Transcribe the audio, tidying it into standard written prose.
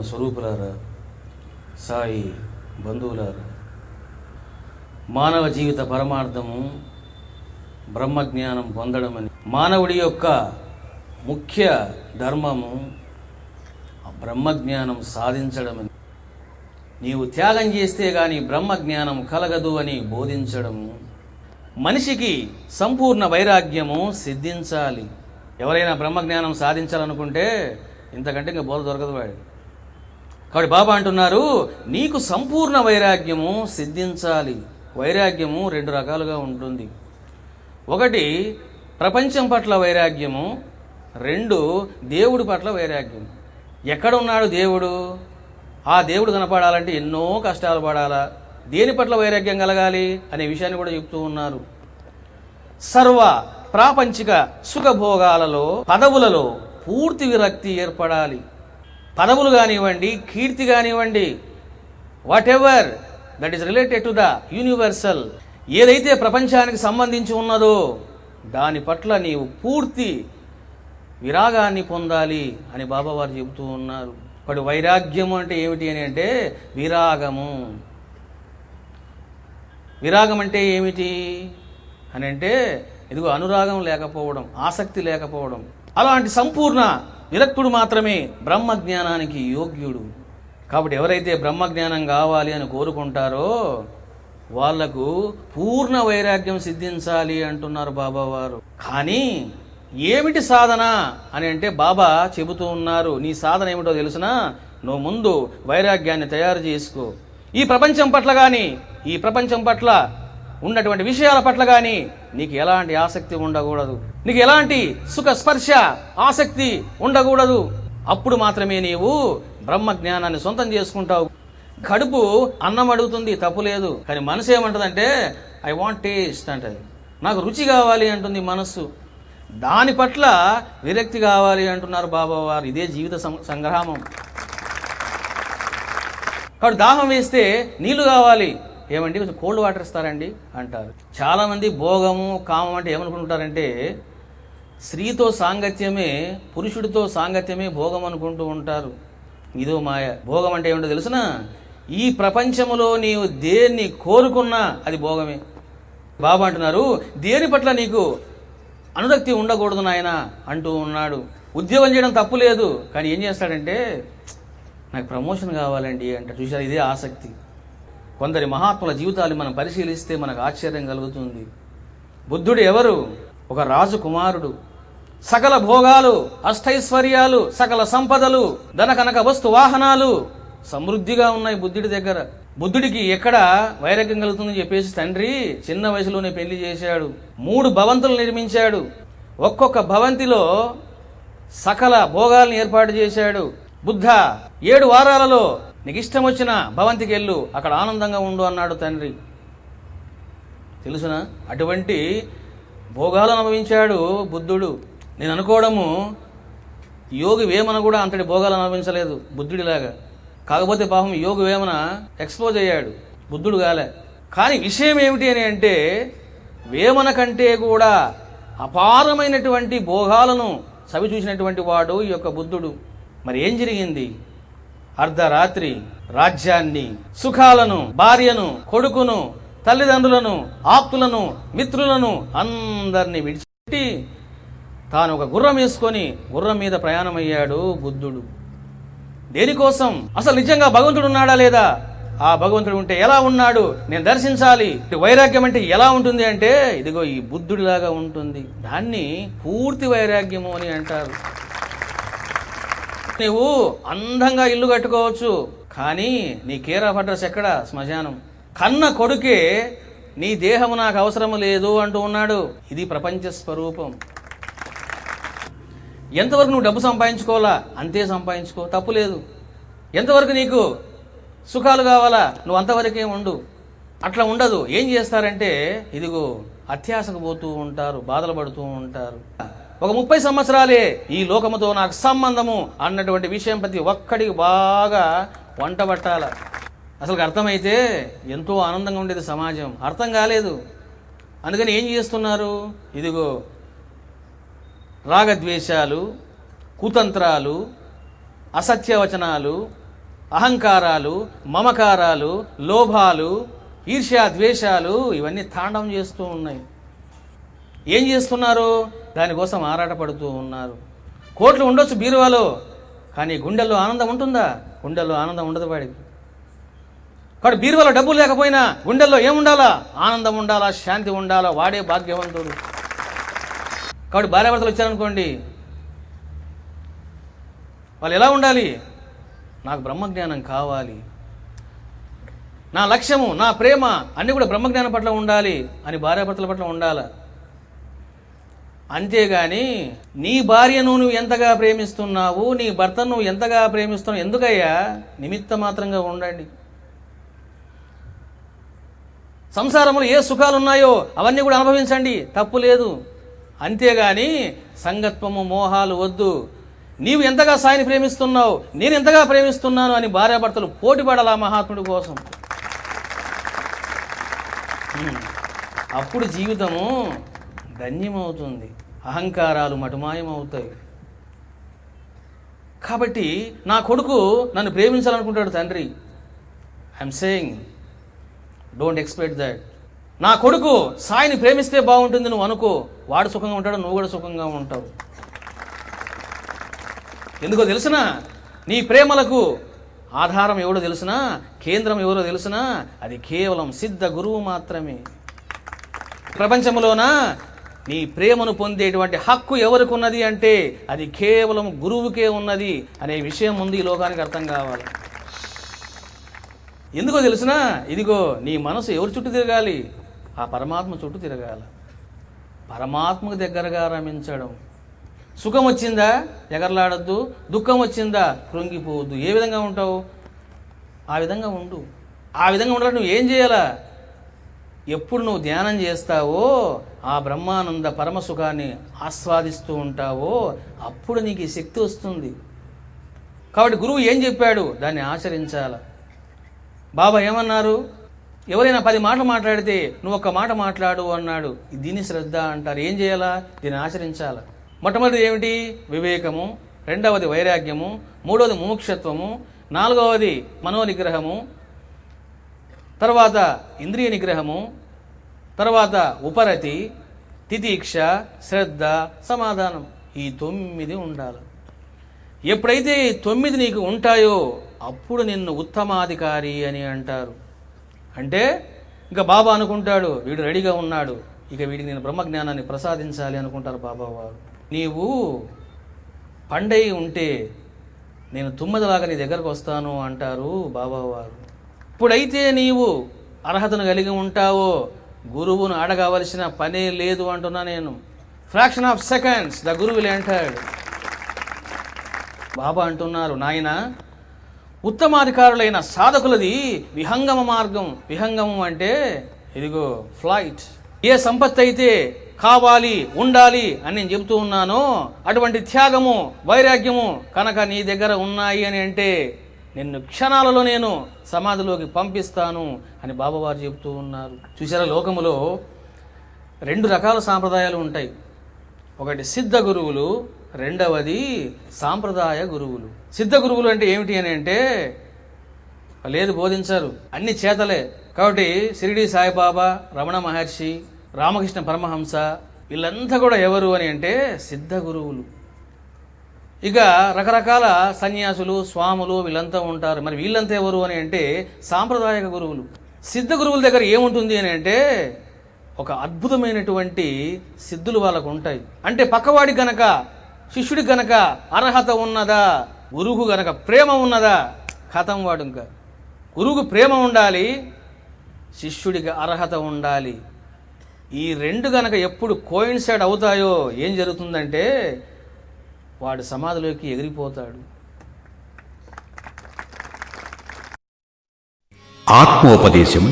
స్వరూపులారా, సాయి బంధువులారా, మానవ జీవిత పరమార్థము బ్రహ్మజ్ఞానం పొందడమని, మానవుడి యొక్క ముఖ్య ధర్మము బ్రహ్మజ్ఞానం సాధించడమని, నీవు త్యాగం చేస్తే గాని బ్రహ్మజ్ఞానం కలగదు అని బోధించడము, మనిషికి సంపూర్ణ వైరాగ్యము సిద్ధించాలి. ఎవరైనా బ్రహ్మజ్ఞానం సాధించాలనుకుంటే ఇంతకంటే ఇంకా బోధ దొరకదు వాడు. కాబట్టి బాబా అంటున్నారు, నీకు సంపూర్ణ వైరాగ్యము సిద్ధించాలి. వైరాగ్యము రెండు రకాలుగా ఉంటుంది. ఒకటి ప్రపంచం పట్ల వైరాగ్యము, రెండు దేవుడి పట్ల వైరాగ్యం. ఎక్కడ ఉన్నాడు దేవుడు? ఆ దేవుడు కనపడాలంటే ఎన్నో కష్టాలు పడాలా. దేని పట్ల వైరాగ్యం కలగాలి అనే విషయాన్ని కూడా చెప్తూ ఉన్నారు. సర్వ ప్రాపంచిక సుఖభోగాలలో, పదవులలో పూర్తి విరక్తి ఏర్పడాలి. పదవులు కానివ్వండి, కీర్తి కానివ్వండి, what ever that is related to the universal, ఏదైతే ప్రపంచానికి సంబంధించి ఉన్నదో దాని పట్ల నీవు పూర్తి విరాగాన్ని పొందాలి అని బాబా వారు చెబుతూ ఉన్నారు. ఇప్పుడు వైరాగ్యము అంటే ఏమిటి అని అంటే విరాగము. విరాగం అంటే ఏమిటి అని అంటే ఇదిగో అనురాగం లేకపోవడం, ఆసక్తి లేకపోవడం. అలాంటి సంపూర్ణ విరక్తుడు మాత్రమే బ్రహ్మజ్ఞానానికి యోగ్యుడు. కాబట్టి ఎవరైతే బ్రహ్మజ్ఞానం కావాలి అని కోరుకుంటారో వాళ్లకు పూర్ణ వైరాగ్యం సిద్ధించాలి అంటున్నారు బాబా వారు. కానీ ఏమిటి సాధన అని అంటే బాబా చెబుతూ ఉన్నారు, నీ సాధన ఏమిటో తెలుసునా? నువ్వు ముందు వైరాగ్యాన్ని తయారు చేసుకో. ఈ ప్రపంచం పట్ల కానీ, ఈ ప్రపంచం పట్ల ఉన్నటువంటి విషయాల పట్ల కానీ నీకు ఎలాంటి ఆసక్తి ఉండకూడదు. నీకు ఎలాంటి సుఖ స్పర్శ ఆసక్తి ఉండకూడదు. అప్పుడు మాత్రమే నీవు బ్రహ్మజ్ఞానాన్ని సొంతం చేసుకుంటావు. కడుపు అన్నం అడుగుతుంది, తప్పులేదు. కానీ మనసు ఏమంటుందంటే ఐ వాంట్ టేస్ట్ అంటది. నాకు రుచి కావాలి అంటుంది మనస్సు. దాని పట్ల విరక్తి కావాలి అంటున్నారు బాబా వారు. ఇదే జీవిత సంగ్రామం. కాబట్టి దాహం వేస్తే నీళ్లు కావాలి. ఏమండి కొంచెం కోల్డ్ వాటర్ ఇస్తారండి అంటారు. చాలామంది భోగము కామం అంటే ఏమనుకుంటారంటే స్త్రీతో సాంగత్యమే, పురుషుడితో సాంగత్యమే భోగం అనుకుంటూ ఉంటారు. ఇదో మాయ. భోగం అంటే ఏమిటో తెలుసునా? ఈ ప్రపంచములో నీవు దేన్ని కోరుకున్నా అది భోగమే. బాబా అంటున్నారు, దేని పట్ల నీకు అనురక్తి ఉండకూడదు నాయన అంటూ ఉన్నాడు. ఉద్యోగం చేయడం తప్పు లేదు, కానీ ఏం చేస్తాడంటే నాకు ప్రమోషన్ కావాలండి అంటే. చూసారు, ఇదే ఆసక్తి. కొందరి మహాత్ముల జీవితాలు మనం పరిశీలిస్తే మనకు ఆశ్చర్యం కలుగుతుంది. బుద్ధుడు ఎవరు? ఒక రాజు కుమారుడు. సకల భోగాలు, అష్టైశ్వర్యాలు, సకల సంపదలు, ధనకనక వస్తు వాహనాలు సమృద్ధిగా ఉన్నాయి బుద్ధుడి దగ్గర. బుద్ధుడికి ఎక్కడ వైరాగ్యం కలుగుతుందని చెప్పేసి తండ్రి చిన్న వయసులోనే పెళ్లి చేశాడు. 3 భవంతులు నిర్మించాడు. ఒక్కొక్క భవంతిలో సకల భోగాలను ఏర్పాటు చేశాడు. బుద్ధ 7 వారాలలో నీకు ఇష్టం వచ్చిన భవంతికి వెళ్ళు, అక్కడ ఆనందంగా ఉండు అన్నాడు తండ్రి. తెలుసునా? అటువంటి భోగాలు అనుభవించాడు బుద్ధుడు. నేను అనుకోవడము యోగి వేమన కూడా అంతటి భోగాలు అనుభవించలేదు బుద్ధుడిలాగా. కాకపోతే పాపం యోగి వేమన ఎక్స్పోజ్ అయ్యాడు, బుద్ధుడు కాలే. కానీ విషయం ఏమిటి అని అంటే వేమన కంటే కూడా అపారమైనటువంటి భోగాలను చవి చూసినటువంటి వాడు ఈ యొక్క బుద్ధుడు. మరి ఏం జరిగింది? అర్ధరాత్రి రాజ్యాన్ని, సుఖాలను, భార్యను, కొడుకును, తల్లిదండ్రులను, ఆప్తులను, మిత్రులను అందరినీ విడిచిపెట్టి తాను ఒక గుర్రం వేసుకొని గుర్రం మీద ప్రయాణమయ్యాడు బుద్ధుడు. దేనికోసం? అసలు నిజంగా భగవంతుడు ఉన్నాడా లేదా? ఆ భగవంతుడు ఉంటే ఎలా ఉన్నాడు నేను దర్శించాలి. వైరాగ్యం అంటే ఎలా ఉంటుంది అంటే ఇదిగో ఈ బుద్ధుడిలాగా ఉంటుంది. దాన్ని పూర్తి వైరాగ్యము అని అంటారు. నువ్వు అందంగా ఇల్లు కట్టుకోవచ్చు, కానీ నీ కేర్ ఆఫ్ అడ్రస్ ఎక్కడ? శ్మశానం. కన్న కొడుకే నీ దేహము నాకు అవసరము లేదు అంటూ ఉన్నాడు. ఇది ప్రపంచ స్వరూపం. ఎంతవరకు నువ్వు డబ్బు సంపాదించుకోవాలా అంతే సంపాదించుకో, తప్పు లేదు. ఎంతవరకు నీకు సుఖాలు కావాలా నువ్వు అంతవరకే ఉండు. అట్లా ఉండదు. ఏం చేస్తారంటే ఇదిగో అత్యాశకు పోతూ ఉంటారు, బాధలు పడుతూ ఉంటారు. ఒక 30 సంవత్సరాలే ఈ లోకముతో నాకు సంబంధము అన్నటువంటి విషయం ప్రతి ఒక్కడికి బాగా వంట పట్టాల. అసలు అర్థమైతే ఎంతో ఆనందంగా ఉండేది సమాజం. అర్థం కాలేదు. అందుకని ఏం చేస్తున్నారు? ఇదిగో రాగద్వేషాలు, కుతంత్రాలు, అసత్యవచనాలు, అహంకారాలు, మమకారాలు, లోభాలు, ఈర్ష్యా ద్వేషాలు ఇవన్నీ తాండవం చేస్తూ ఉన్నాయి. ఏం చేస్తున్నారు? దానికోసం ఆరాటపడుతూ ఉన్నారు. కోట్లు ఉండొచ్చు బీరువాలో, కానీ గుండెల్లో ఆనందం ఉంటుందా? గుండెల్లో ఆనందం ఉండదు వాడికి. కాబట్టి బీరువాలో డబ్బులు లేకపోయినా గుండెల్లో ఏముండాలా? ఆనందం ఉండాలా, శాంతి ఉండాలా. వాడే భాగ్యవంతుడు. కాబట్టి భార్యాభర్తలు వచ్చారనుకోండి, వాళ్ళు ఎలా ఉండాలి? నాకు బ్రహ్మజ్ఞానం కావాలి, నా లక్ష్యము, నా ప్రేమ అన్నీ కూడా బ్రహ్మజ్ఞానం పట్ల ఉండాలి అని భార్యాభర్తల పట్ల ఉండాలి. అంతేగాని నీ భార్యను నువ్వు ఎంతగా ప్రేమిస్తున్నావు, నీ భర్తను నువ్వు ఎంతగా ప్రేమిస్తున్నావు, ఎందుకయ్యా? నిమిత్త మాత్రంగా ఉండండి. సంసారంలో ఏ సుఖాలు ఉన్నాయో అవన్నీ కూడా అనుభవించండి, తప్పు లేదు. అంతేగాని సంగత్వము, మోహాలు వద్దు. నీవు ఎంతగా సాయిని ప్రేమిస్తున్నావు, నేను ఎంతగా ప్రేమిస్తున్నాను అని భార్యాభర్తలు పోటీ పడాలా మహాత్ముడి కోసం. అప్పుడు జీవితము ధన్యమవుతుంది, అహంకారాలు మటుమాయమవుతాయి. కాబట్టి నా కొడుకు నన్ను ప్రేమించాలనుకుంటాడు తండ్రి. I'm saying don't expect that. నా కొడుకు సాయిని ప్రేమిస్తే బాగుంటుంది నువ్వు అనుకో, వాడు సుఖంగా ఉంటాడు, నువ్వు కూడా సుఖంగా ఉంటావు. ఎందుకో తెలుసునా? నీ ప్రేమలకు ఆధారం ఎవడో తెలుసునా? కేంద్రం ఎవరో తెలుసునా? అది కేవలం సిద్ధ గురువు మాత్రమే. ప్రపంచంలోన నీ ప్రేమను పొందేటువంటి హక్కు ఎవరికి ఉన్నది అంటే అది కేవలం గురువుకే ఉన్నది అనే విషయం ముందు ఈ లోకానికి అర్థం కావాలి. ఎందుకో తెలుసునా? ఇదిగో నీ మనసు ఎవరి చుట్టూ తిరగాలి? ఆ పరమాత్మ చుట్టూ తిరగాలి. పరమాత్మకు దగ్గరగా రమించడం. సుఖం వచ్చిందా ఎగరలాడద్దు, దుఃఖం వచ్చిందా కృంగిపోవద్దు. ఏ విధంగా ఉంటావు? ఆ విధంగా ఉండు. ఆ విధంగా ఉండాలంటే నువ్వు ఏం చేయాలా? ఎప్పుడు నువ్వు ధ్యానం చేస్తావో, ఆ బ్రహ్మానంద పరమసుఖాన్ని ఆస్వాదిస్తూ ఉంటావో అప్పుడు నీకు ఈ శక్తి వస్తుంది. కాబట్టి గురువు ఏం చెప్పాడు దాన్ని ఆచరించాల. బాబా ఏమన్నారు? ఎవరైనా 10 మాటలు మాట్లాడితే నువ్వు ఒక్క మాట మాట్లాడు అన్నాడు. దీన్ని శ్రద్ధ అంటారు. ఏం చేయాలా? దీన్ని ఆచరించాల. మొట్టమొదటిది ఏమిటి? వివేకము. రెండవది వైరాగ్యము. మూడవది ముముక్షత్వము. నాలుగవది మనోనిగ్రహము. తర్వాత ఇంద్రియ నిగ్రహము. తర్వాత ఉపరతి, తితీక్ష, శ్రద్ధ, సమాధానం. ఈ 9 ఉండాలి. ఎప్పుడైతే ఈ 9 నీకు ఉంటాయో అప్పుడు నిన్ను ఉత్తమాధికారి అని అంటారు. అంటే ఇంకా బాబా అనుకుంటాడు వీడు రెడీగా ఉన్నాడు, ఇక వీడికి నేను బ్రహ్మజ్ఞానాన్ని ప్రసాదించాలి అనుకుంటారు బాబా వారు. నీవు పండై ఉంటే నేను తుమ్మదలాగా నీ దగ్గరకు వస్తాను అంటారు బాబావారు. ఇప్పుడైతే నీవు అర్హతను కలిగి ఉంటావో గురువును అడగవలసిన పనే లేదు అంటున్నా నేను. Fraction of seconds the guru will enter. బాబా అంటున్నారు, నాయన ఉత్తమాధికారులైన సాధకులది విహంగమ మార్గం. విహంగమం అంటే ఇదిగో ఫ్లైట్. ఏ సంపత్తి అయితే కావాలి ఉండాలి అని నేను చెబుతూ ఉన్నానో అటువంటి త్యాగము వైరాగ్యము కనుక నీ దగ్గర ఉన్నాయి అని అంటే నిన్ను క్షణాలలో నేను సమాధిలోకి పంపిస్తాను అని బాబావారు చెబుతూ ఉన్నారు. చూసారా, లోకములో 2 రకాల సాంప్రదాయాలు ఉంటాయి. ఒకటి సిద్ధ గురువులు, రెండవది సాంప్రదాయ గురువులు. సిద్ధ గురువులు అంటే ఏమిటి అని అంటే లేదు బోధించారు, అన్ని చేతలే. కాబట్టి షిరిడి సాయిబాబా, రమణ మహర్షి, రామకృష్ణ పరమహంస వీళ్ళంతా కూడా ఎవరు అని అంటే సిద్ధ గురువులు. ఇక రకరకాల సన్యాసులు, స్వాములు వీళ్ళంతా ఉంటారు. మరి వీళ్ళంతా ఎవరు అని అంటే సాంప్రదాయక గురువులు. సిద్ధ గురువుల దగ్గర ఏముంటుంది అని అంటే ఒక అద్భుతమైనటువంటి సిద్ధులు వాళ్ళకు ఉంటాయి. అంటే పక్కవాడికి గనక శిష్యుడికి గనక అర్హత ఉన్నదా, గురువుకు గనక ప్రేమ ఉన్నదా, ఖతం వాడు. ఇంకా గురువుకు ప్రేమ ఉండాలి, శిష్యుడికి అర్హత ఉండాలి. ఈ 2 గనక ఎప్పుడు కోయిన్సైడ్ అవుతాయో ఏం జరుగుతుందంటే వాడు సమాధిలోకి ఎగిరిపోతాడు. ఆత్మోపదేశం